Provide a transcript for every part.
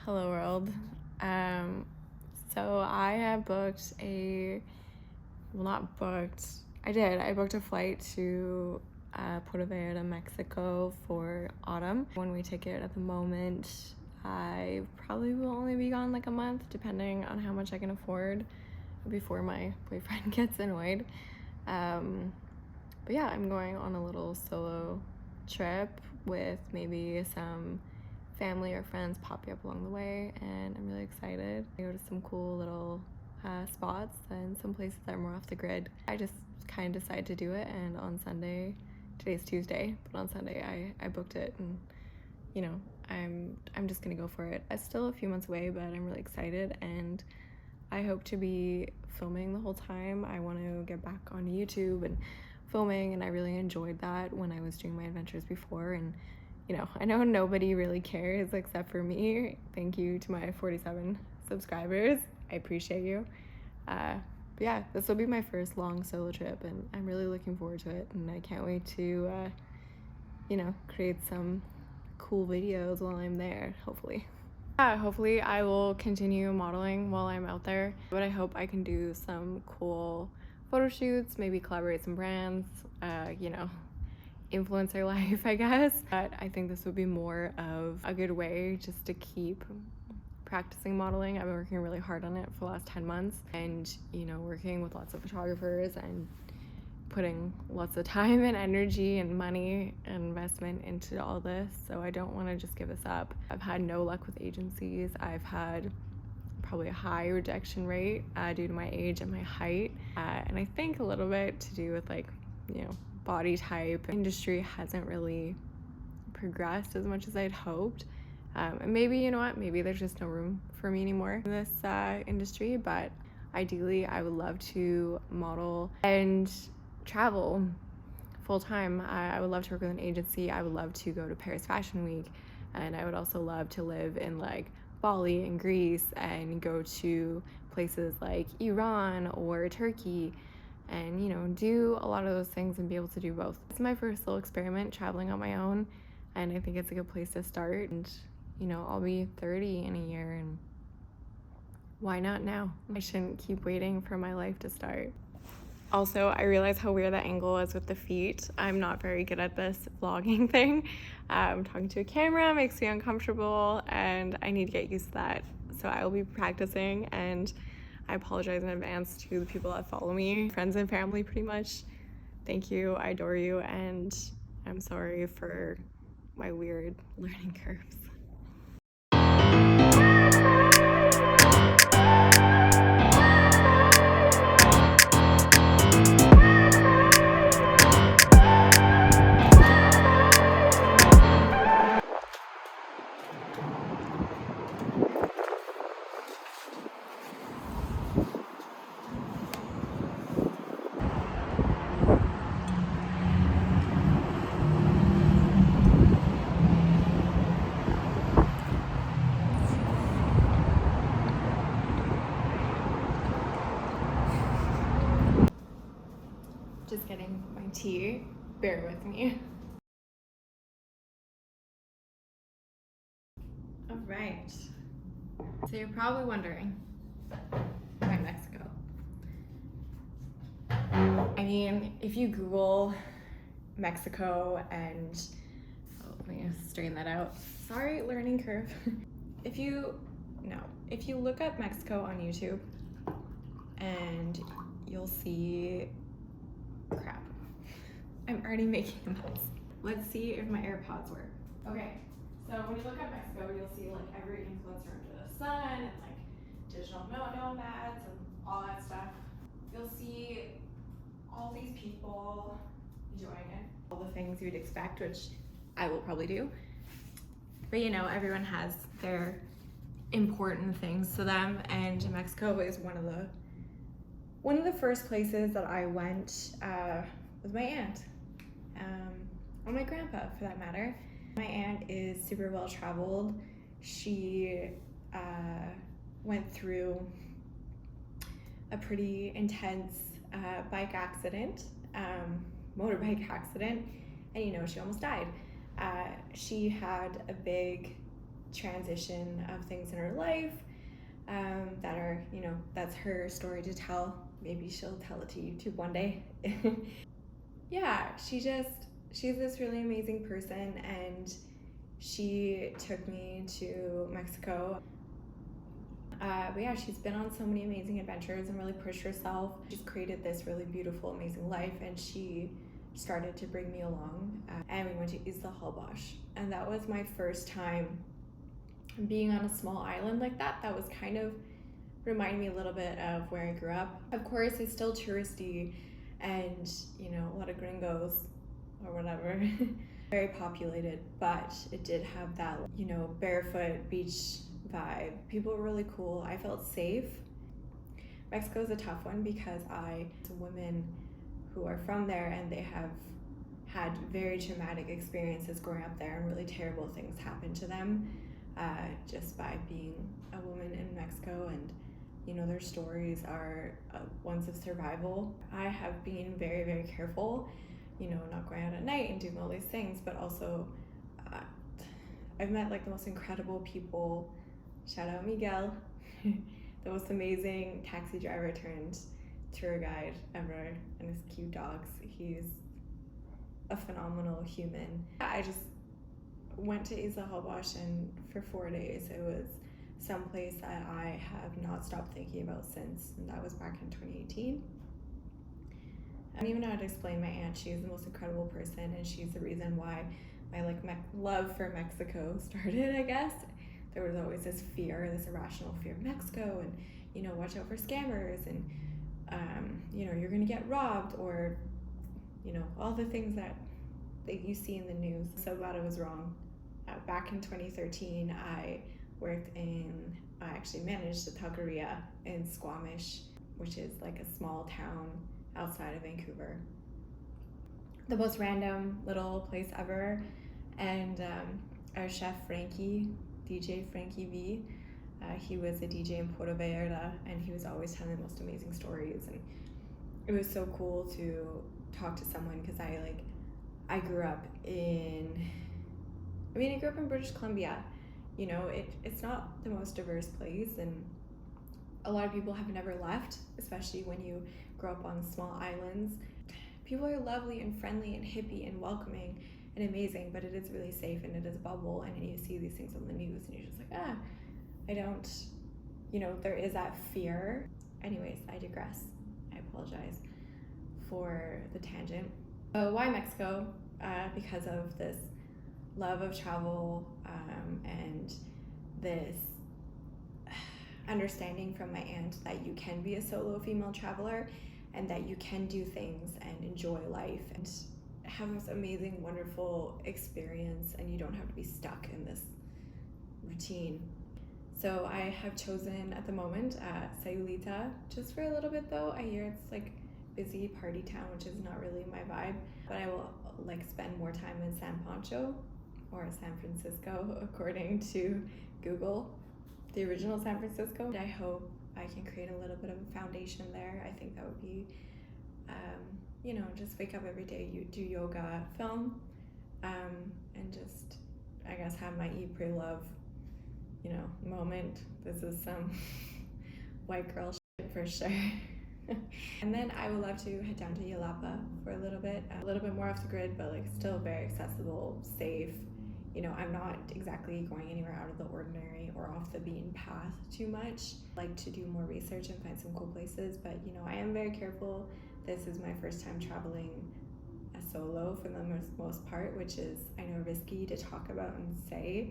Hello world. So I have booked not booked, I booked a flight to Puerto Vallarta, Mexico for autumn. One-way ticket at the moment. I probably will only be gone like a month depending on how much I can afford before my boyfriend gets annoyed. But yeah, I'm going on a little solo trip with maybe some family or friends popping up along the way, and I'm really excited. I go to some cool little spots and some places that are more off the grid. I just kind of decided to do it, and on Sunday, today's Tuesday, but on Sunday I booked it, and you know, I'm just gonna go for it. It's still a few months away, but I'm really excited, and I hope to be filming the whole time. I want to get back on YouTube and filming, and I really enjoyed that when I was doing my adventures before. And you know, I know nobody really cares except for me. Thank you to my 47 subscribers. I appreciate you. But yeah, this will be my first long solo trip, and I'm really looking forward to it. And I can't wait to, create some cool videos while I'm there, hopefully. Yeah, hopefully I will continue modeling while I'm out there, but I hope I can do some cool photo shoots, maybe collaborate some brands, influencer life, I guess. But I think this would be more of a good way just to keep practicing modeling. I've been working really hard on it for the last 10 months and, working with lots of photographers and putting lots of time and energy and money and investment into all this. So I don't want to just give this up. I've had no luck with agencies. I've had probably a high rejection rate due to my age and my height. And I think a little bit to do with body type. Industry hasn't really progressed as much as I'd hoped. And maybe, you know what, maybe there's just no room for me anymore in this industry, but ideally I would love to model and travel full-time. I would love to work with an agency. I would love to go to Paris Fashion Week, and I would also love to live in like Bali and Greece and go to places like Iran or Turkey and do a lot of those things and be able to do both. It's my first little experiment traveling on my own, and I think it's a good place to start. And I'll be 30 in a year, and why not now? I shouldn't keep waiting for my life to start. Also, I realize how weird that angle is with the feet. I'm not very good at this vlogging thing. Talking to a camera makes me uncomfortable, and I need to get used to that. So I will be practicing, and I apologize in advance to the people that follow me, friends and family pretty much. Thank you, I adore you, and I'm sorry for my weird learning curves. Just getting my tea. Bear with me. All right. So you're probably wondering, why Mexico? I mean, if you Google Mexico and, let me straighten that out. Sorry, learning curve. If you look up Mexico on YouTube, and you'll see, crap, I'm already making a mess. Let's see if my AirPods work. Okay, so when you look up Mexico, you'll see like every influencer under the sun and like digital nomads and all that stuff. You'll see all these people enjoying it. All the things you'd expect, which I will probably do. But everyone has their important things to them, and Mexico is one of the first places that I went with my aunt, or my grandpa for that matter. My aunt is super well traveled. She went through a pretty intense motorbike accident, and she almost died. She had a big transition of things in her life that are, that's her story to tell. Maybe she'll tell it to YouTube one day. Yeah, she's this really amazing person, and she took me to Mexico. But yeah, she's been on so many amazing adventures and really pushed herself. She's created this really beautiful, amazing life, and she started to bring me along. And we went to Isla Halbosh, and that was my first time being on a small island like that. That was kind of reminded me a little bit of where I grew up. Of course, it's still touristy, and a lot of gringos or whatever. Very populated, but it did have that barefoot beach vibe. People were really cool. I felt safe. Mexico is a tough one because some women who are from there, and they have had very traumatic experiences growing up there, and really terrible things happened to them just by being a woman in Mexico. And their stories are ones of survival. I have been very, very careful, not going out at night and doing all these things, but also I've met the most incredible people. Shout out Miguel, the most amazing taxi driver turned tour guide ever, and his cute dogs. He's a phenomenal human. I just went to Isla Halbosh, and for 4 days it was someplace that I have not stopped thinking about since, and that was back in 2018. I don't even know how to explain my aunt. She's the most incredible person, and she's the reason why my love for Mexico started, I guess. There was always this fear, this irrational fear of Mexico, and watch out for scammers, and you're gonna get robbed, or all the things that you see in the news. So glad I was wrong. Back in 2013, I actually managed a taqueria in Squamish, which is a small town outside of Vancouver. The most random little place ever. And our chef Frankie, DJ Frankie V, he was a DJ in Puerto Vallarta, and he was always telling the most amazing stories, and it was so cool to talk to someone, because I grew up in British Columbia. It's not the most diverse place, and a lot of people have never left, especially when you grow up on small islands. People are lovely and friendly and hippie and welcoming and amazing, but it is really safe, and it is a bubble, and you see these things on the news, and you're just I don't, there is that fear. Anyways, I digress. I apologize for the tangent. Why Mexico? Because of this love of travel, and this understanding from my aunt that you can be a solo female traveler, and that you can do things and enjoy life and have this amazing, wonderful experience, and you don't have to be stuck in this routine. So I have chosen at the moment Sayulita, just for a little bit though. I hear it's busy party town, which is not really my vibe, but I will spend more time in San Pancho, or San Francisco, according to Google, the original San Francisco. I hope I can create a little bit of a foundation there. I think that would be, just wake up every day, you do yoga, film, and just, I guess, have my eat, pray, love, moment. This is some white girl shit for sure. And then I would love to head down to Yelapa for a little bit more off the grid, but still very accessible, safe. I'm not exactly going anywhere out of the ordinary or off the beaten path too much. Like to do more research and find some cool places, but I am very careful. This is my first time traveling solo for the most part, which is, I know, risky to talk about and say.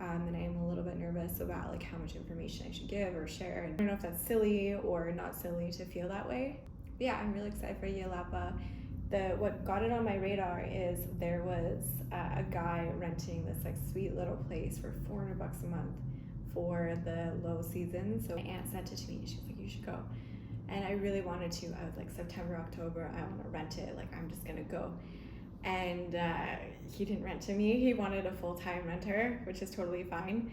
And I am a little bit nervous about how much information I should give or share. And I don't know if that's silly or not silly to feel that way. But yeah, I'm really excited for Yelapa. What got it on my radar is there was a guy renting this sweet little place for $400 a month for the low season. So my aunt sent it to me. She was like, you should go. And I really wanted to. I was September, October, I want to rent it. I'm just gonna go. And he didn't rent to me. He wanted a full-time renter, which is totally fine.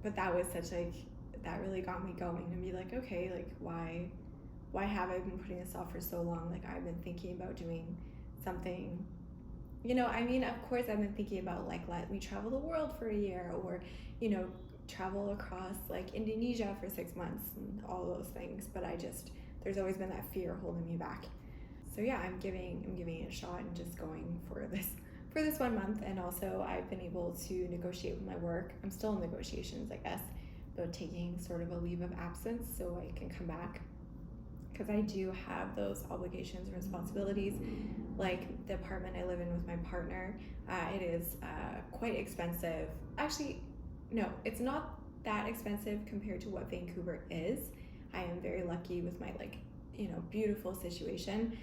But that was that really got me going and be okay, why have I been putting this off for so long? I've been thinking about doing something You know, I mean, of course, I've been thinking about like, let me travel the world for a year, or, you know, travel across like Indonesia for 6 months and all those things. But there's always been that fear holding me back. So yeah, I'm giving it a shot and just going for this 1 month. And also I've been able to negotiate with my work. I'm still in negotiations, I guess, about taking sort of a leave of absence so I can come back, because I do have those obligations and responsibilities. Like the apartment I live in with my partner, it is quite expensive. Actually, no, it's not that expensive compared to what Vancouver is. I am very lucky with my beautiful situation,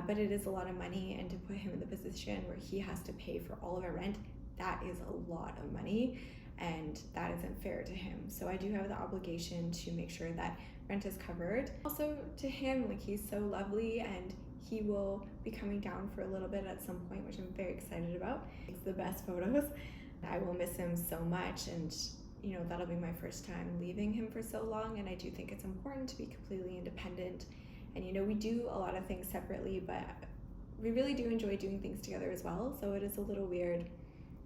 but it is a lot of money, and to put him in the position where he has to pay for all of our rent, that is a lot of money, and that isn't fair to him. So I do have the obligation to make sure that rent is covered. Also to him, like, he's so lovely, and he will be coming down for a little bit at some point, which I'm very excited about. It's the best photos. I will miss him so much, and you know, that'll be my first time leaving him for so long, and I do think it's important to be completely independent. And you know, we do a lot of things separately, but we really do enjoy doing things together as well. So it is a little weird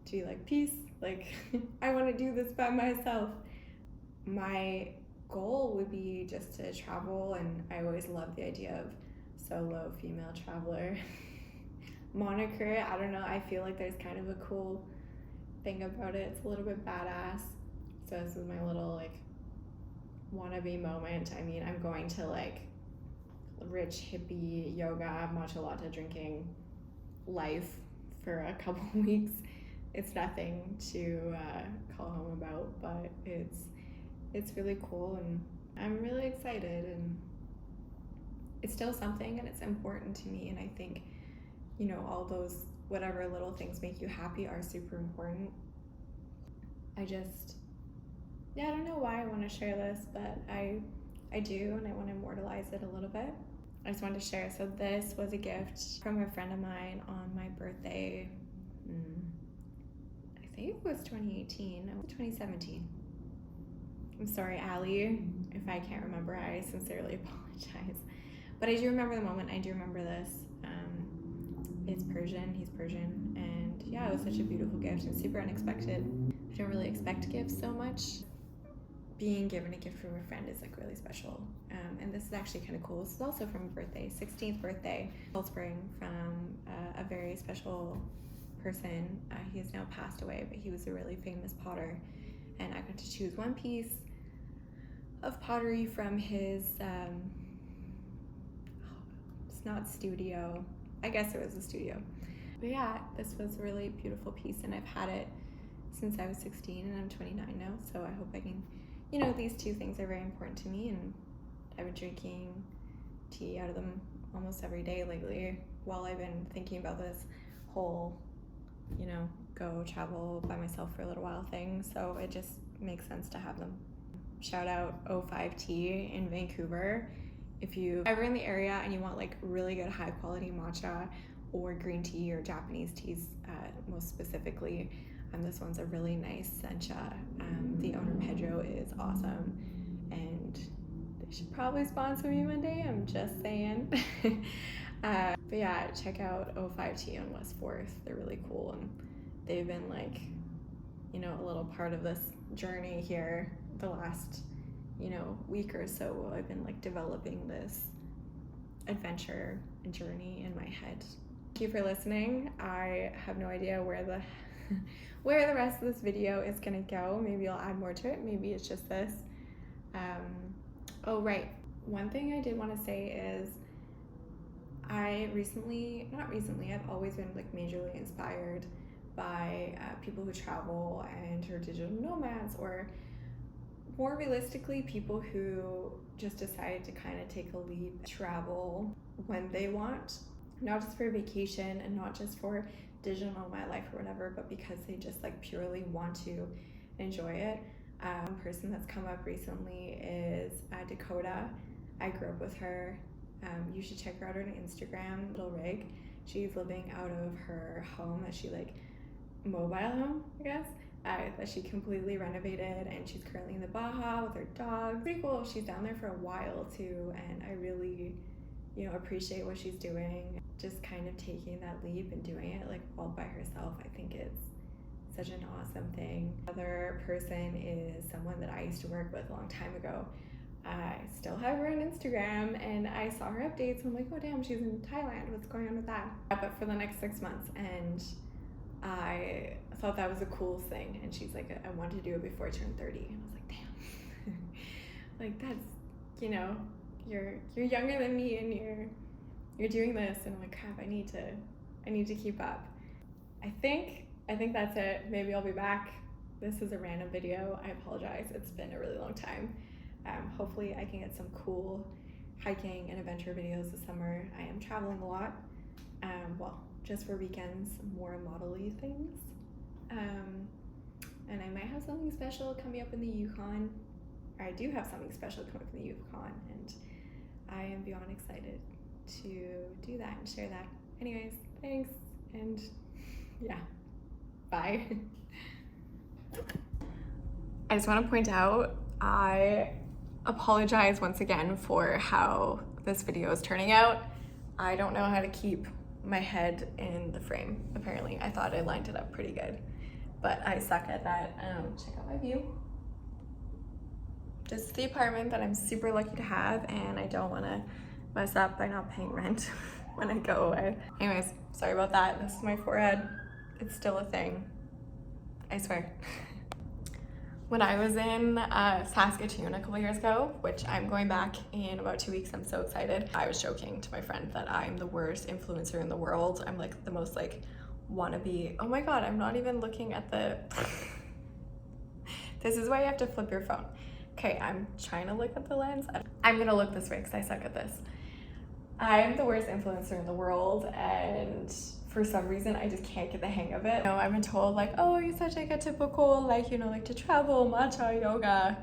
to be like, peace, like I want to do this by myself. My goal would be just to travel, and I always love the idea of solo female traveler moniker. I don't know, I feel like there's kind of a cool thing about it. It's a little bit badass. So this is my little like wannabe moment. I mean, I'm going to like rich hippie yoga matcha latte drinking life for a couple weeks. It's nothing to call home about, but it's really cool, and I'm really excited, and it's still something, and it's important to me. And I think, you know, all those whatever little things make you happy are super important. I don't know why I want to share this, but I do, and I want to immortalize it a little bit. I just wanted to share. So this was a gift from a friend of mine on my birthday. I think it was 2018, no, 2017. I'm sorry, Allie, if I can't remember, I sincerely apologize. But I do remember the moment, I do remember this. It's Persian, he's Persian, and yeah, it was such a beautiful gift and super unexpected. I don't really expect gifts so much. Being given a gift from a friend is like really special. And this is actually kind of cool. This is also from a birthday, 16th birthday, spring, from a very special person. He has now passed away, but he was a really famous potter. And I got to choose one piece of pottery from his, it's not studio. I guess it was a studio. But yeah, this was a really beautiful piece, and I've had it since I was 16, and I'm 29 now, so I hope I can, you know, these two things are very important to me, and I've been drinking tea out of them almost every day lately while I've been thinking about this whole, you know, go travel by myself for a little while thing, so it just makes sense to have them. Shout out O5 Tea in Vancouver. If you ever in the area and you want like really good high quality matcha or green tea or Japanese teas, most specifically, this one's a really nice sencha. The owner, Pedro, is awesome, and they should probably sponsor me one day, I'm just saying. But yeah, check out O5 Tea on West 4th. They're really cool, and they've been like, you know, a little part of this journey here the last, you know, week or so. I've been like developing this adventure and journey in my head. Thank you for listening. I have no idea where the where the rest of this video is gonna go. Maybe I'll add more to it. Maybe it's just this. Oh right, one thing I did want to say is I've always been like majorly inspired by people who travel and are digital nomads, or more realistically, people who just decide to kind of take a leap, travel when they want, not just for vacation and not just for digital nomad life or whatever, but because they just like purely want to enjoy it. One person that's come up recently is Dakota. I grew up with her. You should check her out on Instagram, Little Rig. She's living out of her home that she like mobile home, I guess, that she completely renovated, and she's currently in the Baja with her dog. Pretty cool. She's down there for a while too, and I really you know, appreciate what she's doing. Just kind of taking that leap and doing it like all by herself, I think it's such an awesome thing. Another person is someone that I used to work with a long time ago. I still have her on Instagram, and I saw her updates and I'm like, oh damn, she's in Thailand, what's going on with that? But for the next 6 months, and I thought that was a cool thing. And she's like, I wanted to do it before I turned 30. And I was like, damn. Like, that's, you know, you're younger than me and you're doing this, and I'm like, crap, I need to keep up. I think that's it. Maybe I'll be back. This is a random video. I apologize. It's been a really long time. Hopefully I can get some cool hiking and adventure videos this summer. I am traveling a lot. Well, just for weekends, more model-y things. And I might have something special coming up in the Yukon. Or I do have something special coming up in the Yukon, and I am beyond excited to do that and share that. Anyways, thanks, and yeah, bye. I just want to point out, I apologize once again for how this video is turning out. I don't know how to keep my head in the frame, apparently. I thought I lined it up pretty good, but I suck at that. Check out my view. This is the apartment that I'm super lucky to have, and I don't want to mess up by not paying rent when I go away. Anyways, sorry about that. This is my forehead. It's still a thing, I swear. When I was in Saskatoon a couple years ago, which I'm going back in about 2 weeks, I'm so excited. I was joking to my friend that I'm the worst influencer in the world. I'm like the most like wannabe. Oh my God, I'm not even looking at the, this is why you have to flip your phone. Okay, I'm trying to look at the lens. I'm gonna look this way because I suck at this. I'm the worst influencer in the world, and for some reason I just can't get the hang of it. You know, I've been told like, oh, you're such like a typical, like, you know, like to travel, matcha, yoga,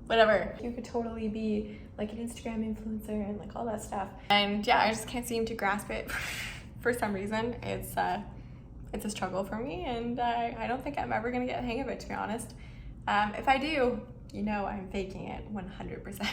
whatever. You could totally be like an Instagram influencer and like all that stuff. And yeah, I just can't seem to grasp it for some reason. It's a struggle for me, and I don't think I'm ever gonna get the hang of it, to be honest. If I do, you know I'm faking it 100%.